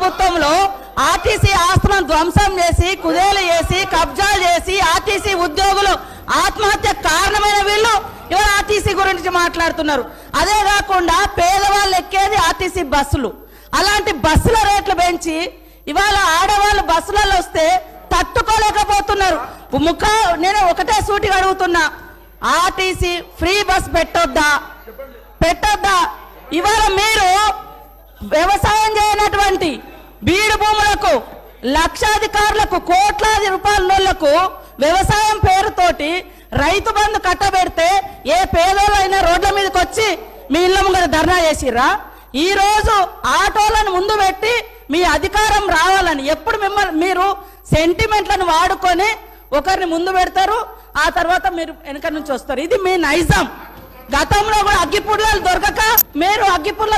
ప్రభుత్వంలో ఆర్టీసీ ఆస్తులను ధ్వంసం చేసి కుదేలు చేసి కబ్జాలు చేసి ఆర్టీసీ ఉద్యోగులు ఆత్మహత్య కారణమైన వీళ్ళు ఇవాళ ఆర్టీసీ గురించి మాట్లాడుతున్నారు. అదే కాకుండా పేదవాళ్ళు ఎక్కేది ఆర్టీసీ బస్సులు, అలాంటి బస్సుల రేట్లు పెంచి ఇవాళ ఆడవాళ్ళు బస్సులలో వస్తే తట్టుకోలేకపోతున్నారు. నేను ఒకటే సూటిగా అడుగుతున్నా, ఆర్టీసీ ఫ్రీ బస్ పెట్టొద్దా? ఇవాళ మీరు వ్యవసాయం చేయనటువంటి బీడు భూములకు లక్షాధికారులకు కోట్లాది రూపాయలకు వ్యవసాయం పేరుతోటి రైతు బంధు కట్టబెడితే ఏ పేదోళ్ళైనా రోడ్ల మీదకి వచ్చి మీ ఇళ్ళ ముంగర ధర్నా చేసిర్రా? ఈ రోజు ఆటోలను ముందు పెట్టి మీ అధికారం రావాలని ఎప్పుడు మిమ్మల్ని మీరు సెంటిమెంట్లను వాడుకొని ఒకరిని ముందు పెడతారు, ఆ తర్వాత మీరు వెనక నుంచి వస్తారు. ఇది మీ నైజం. గతంలో కూడా అగ్గిపుల్లలు దొరకక మీరు అగ్గిపుల్ల